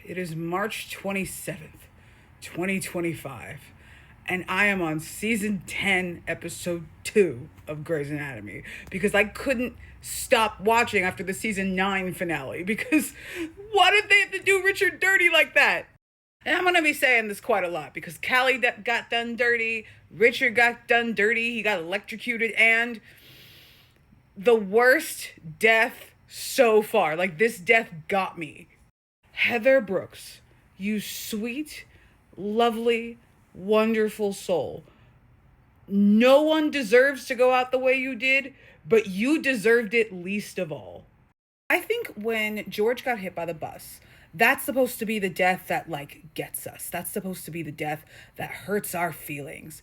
It is March 27th, 2025, and I am on season 10, episode 2 of Grey's Anatomy because I couldn't stop watching after the season 9 finale because why did they have to do Richard dirty like that? And I'm going to be saying this quite a lot because Callie got done dirty, Richard got done dirty, he got electrocuted, and the worst death so far. Like, this death got me. Heather Brooks, you sweet, lovely, wonderful soul. No one deserves to go out the way you did, but you deserved it least of all. I think when George got hit by the bus, that's supposed to be the death that, like, gets us. That's supposed to be the death that hurts our feelings.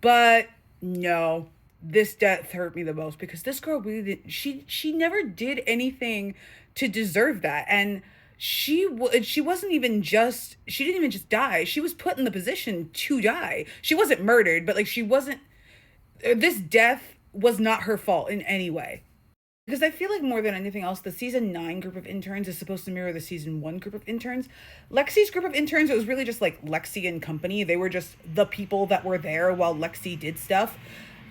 But no, this death hurt me the most because this girl really did, she never did anything to deserve that. And she wasn't even just, she didn't even just die. She was put in the position to die. She wasn't murdered, but like she wasn't, this death was not her fault in any way. Because I feel like more than anything else, the season 9 group of interns is supposed to mirror the season 1 group of interns. Lexi's group of interns, it was really just like Lexi and company. They were just the people that were there while Lexi did stuff.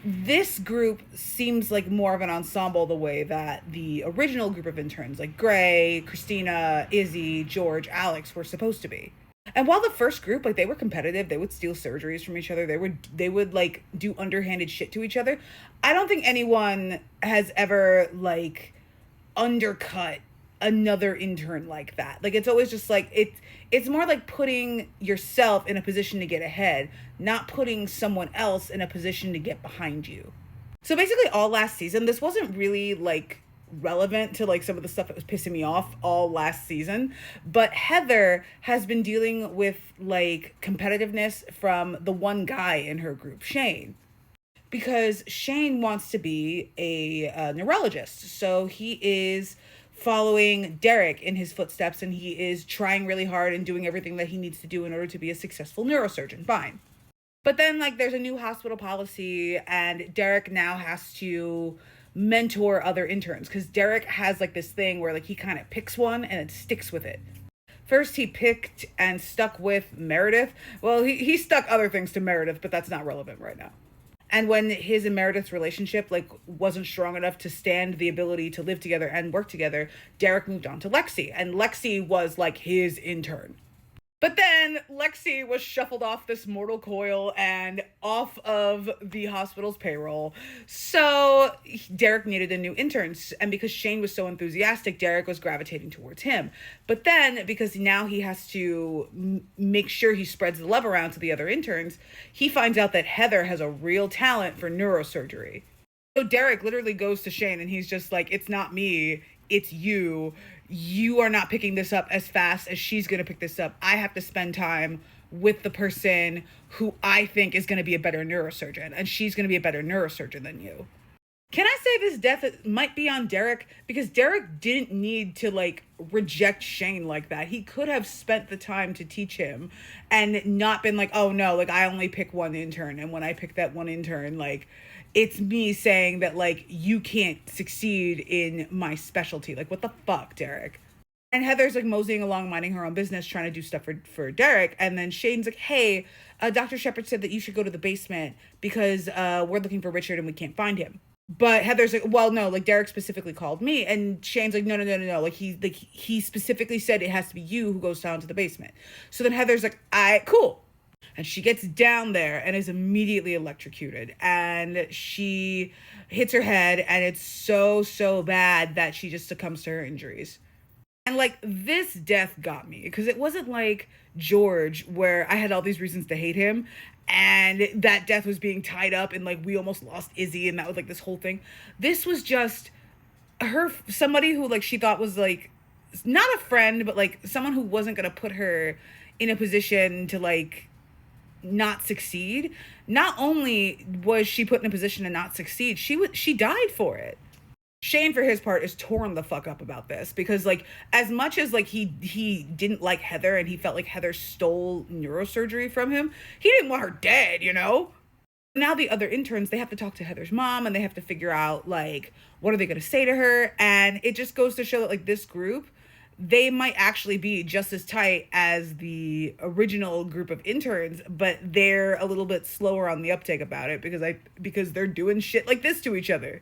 This group seems like more of an ensemble the way that the original group of interns, like Grey, Christina, Izzy, George, Alex, were supposed to be. And while the first group, like, they were competitive, they would steal surgeries from each other, they would like do underhanded shit to each other. I don't think anyone has ever like undercut another intern like that. Like, it's always just like it's more like putting yourself in a position to get ahead, not putting someone else in a position to get behind you. So basically all last season, this wasn't really like relevant to like some of the stuff that was pissing me off all last season, but Heather has been dealing with like competitiveness from the one guy in her group, Shane, because Shane wants to be a neurologist. So he is following Derek in his footsteps and he is trying really hard and doing everything that he needs to do in order to be a successful neurosurgeon. Fine. But then like there's a new hospital policy and Derek now has to mentor other interns because Derek has like this thing where like he kind of picks one and it sticks with it. First he picked and stuck with Meredith. Well, he stuck other things to Meredith, but that's not relevant right now. And when his and Meredith's relationship like wasn't strong enough to stand the ability to live together and work together, Derek moved on to Lexi, and Lexi was like his intern. But then Lexi was shuffled off this mortal coil and off of the hospital's payroll. So Derek needed a new intern. And because Shane was so enthusiastic, Derek was gravitating towards him. But then because now he has to make sure he spreads the love around to the other interns, he finds out that Heather has a real talent for neurosurgery. So Derek literally goes to Shane and he's just like, it's not me, it's you. You are not picking this up as fast as she's going to pick this up. I have to spend time with the person who I think is going to be a better neurosurgeon, and she's going to be a better neurosurgeon than you. Can I say this death might be on Derek? Because Derek didn't need to like reject Shane like that. He could have spent the time to teach him and not been like, oh no, like I only pick one intern. And when I pick that one intern, like it's me saying that like you can't succeed in my specialty. Like what the fuck, Derek? And Heather's like moseying along, minding her own business, trying to do stuff for Derek. And then Shane's like, hey, Dr. Shepard said that you should go to the basement because we're looking for Richard and we can't find him. But Heather's like, well, no, like Derek specifically called me. And Shane's like, no. Like he specifically said it has to be you who goes down to the basement. So then Heather's like, cool. And she gets down there and is immediately electrocuted. And she hits her head and it's so bad that she just succumbs to her injuries. And like this death got me because it wasn't like George where I had all these reasons to hate him and that death was being tied up and like we almost lost Izzy and that was like this whole thing. This was just somebody who like she thought was like not a friend, but like someone who wasn't going to put her in a position to like not succeed. Not only was she put in a position to not succeed, she died for it. Shane, for his part, is torn the fuck up about this because, like, as much as, like, he didn't like Heather and he felt like Heather stole neurosurgery from him, he didn't want her dead, you know? Now the other interns, they have to talk to Heather's mom and they have to figure out, like, what are they going to say to her? And it just goes to show that, like, this group, they might actually be just as tight as the original group of interns, but they're a little bit slower on the uptake about it because they're doing shit like this to each other.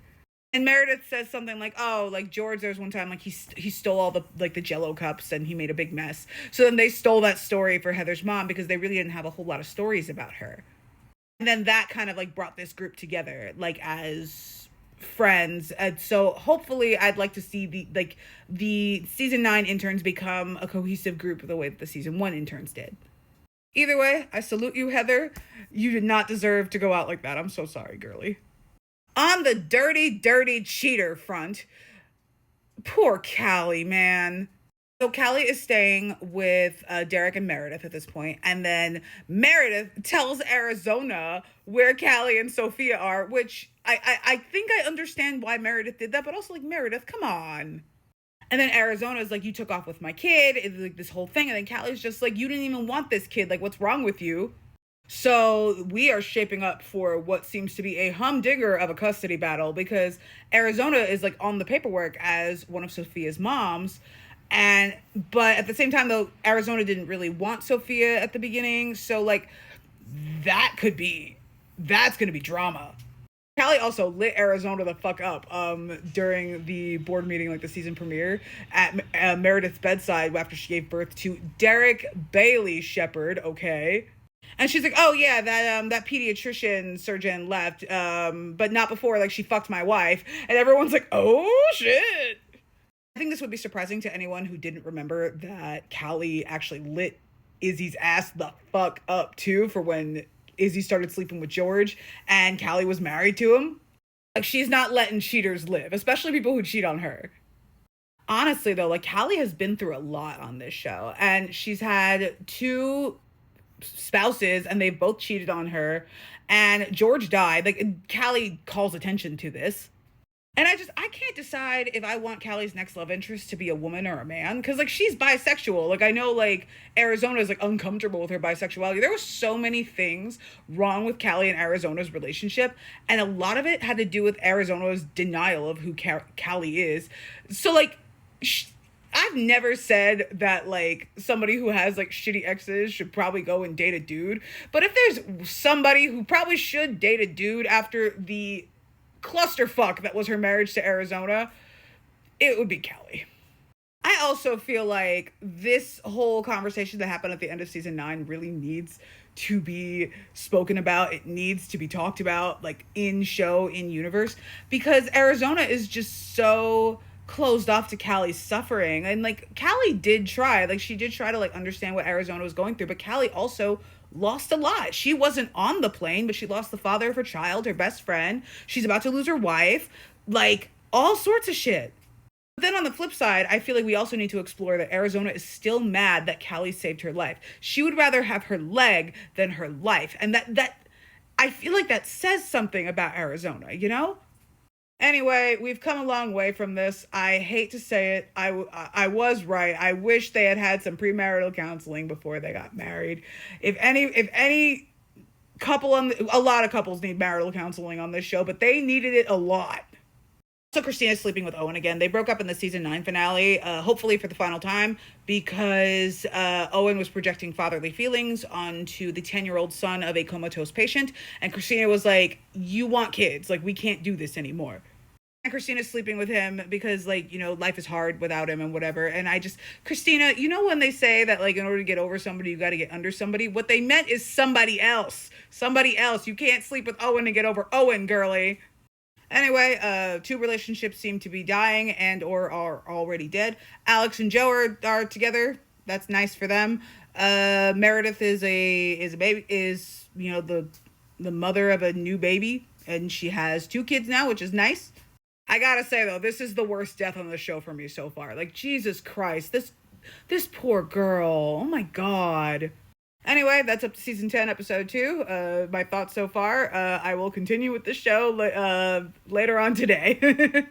And Meredith says something like, "Oh, like George, there was one time like he stole all the like the Jello cups and he made a big mess." So then they stole that story for Heather's mom because they really didn't have a whole lot of stories about her. And then that kind of like brought this group together, like as friends. And so hopefully, I'd like to see the season 9 interns become a cohesive group the way that the season 1 interns did. Either way, I salute you, Heather. You did not deserve to go out like that. I'm so sorry, girly. On the dirty, dirty cheater front, poor Callie, man. So Callie is staying with Derek and Meredith at this point, and then Meredith tells Arizona where Callie and Sophia are, which I think I understand why Meredith did that, but also like, Meredith, come on. And then Arizona is like, you took off with my kid, it's like this whole thing, and then Callie's just like, you didn't even want this kid, like what's wrong with you? So we are shaping up for what seems to be a humdinger of a custody battle because Arizona is like on the paperwork as one of Sophia's moms. But at the same time though, Arizona didn't really want Sophia at the beginning. So like that's going to be drama. Callie also lit Arizona the fuck up during the board meeting, like the season premiere, at Meredith's bedside after she gave birth to Derek Bailey Shepard, okay? And she's like, oh yeah, that pediatrician surgeon left, but not before, like, she fucked my wife. And everyone's like, oh shit. I think this would be surprising to anyone who didn't remember that Callie actually lit Izzy's ass the fuck up too for when Izzy started sleeping with George and Callie was married to him. Like, she's not letting cheaters live, especially people who cheat on her. Honestly though, like, Callie has been through a lot on this show, and she's had 2 spouses and they've both cheated on her, and George died. Like, Callie calls attention to this. And I can't decide if I want Callie's next love interest to be a woman or a man, because like, she's bisexual. Like, I know like Arizona is like uncomfortable with her bisexuality. There were so many things wrong with Callie and Arizona's relationship, and a lot of it had to do with Arizona's denial of who Callie is. So like, I've never said that like somebody who has like shitty exes should probably go and date a dude. But if there's somebody who probably should date a dude after the clusterfuck that was her marriage to Arizona, it would be Callie. I also feel like this whole conversation that happened at the end of season 9 really needs to be spoken about. It needs to be talked about, like, in show, in universe, because Arizona is just so closed off to Callie's suffering. And like, Callie did try, like, she did try to like understand what Arizona was going through, but Callie also lost a lot. She wasn't on the plane, but she lost the father of her child, her best friend. She's about to lose her wife, like all sorts of shit. But then on the flip side, I feel like we also need to explore that Arizona is still mad that Callie saved her life. She would rather have her leg than her life. And that I feel like that says something about Arizona, you know? Anyway, we've come a long way from this. I hate to say it. I was right. I wish they had some premarital counseling before they got married. If any couple a lot of couples need marital counseling on this show, but they needed it a lot. So Christina's sleeping with Owen again. They broke up in the season 9 finale, hopefully for the final time, because Owen was projecting fatherly feelings onto the 10-year-old son of a comatose patient. And Christina was like, you want kids. Like, we can't do this anymore. And Christina's sleeping with him because, like, you know, life is hard without him and whatever. And Christina, you know when they say that, like, in order to get over somebody, you got to get under somebody? What they meant is somebody else. Somebody else. You can't sleep with Owen and get over Owen, girly. Anyway, 2 relationships seem to be dying and or are already dead. Alex and Joe are together. That's nice for them. Meredith is a baby, you know, the mother of a new baby, and she has 2 kids now, which is nice. I gotta say though, this is the worst death on the show for me so far. Like, Jesus Christ, this poor girl. Oh my God. Anyway, that's up to season 10, episode 2. My thoughts so far. I will continue with the show later on today.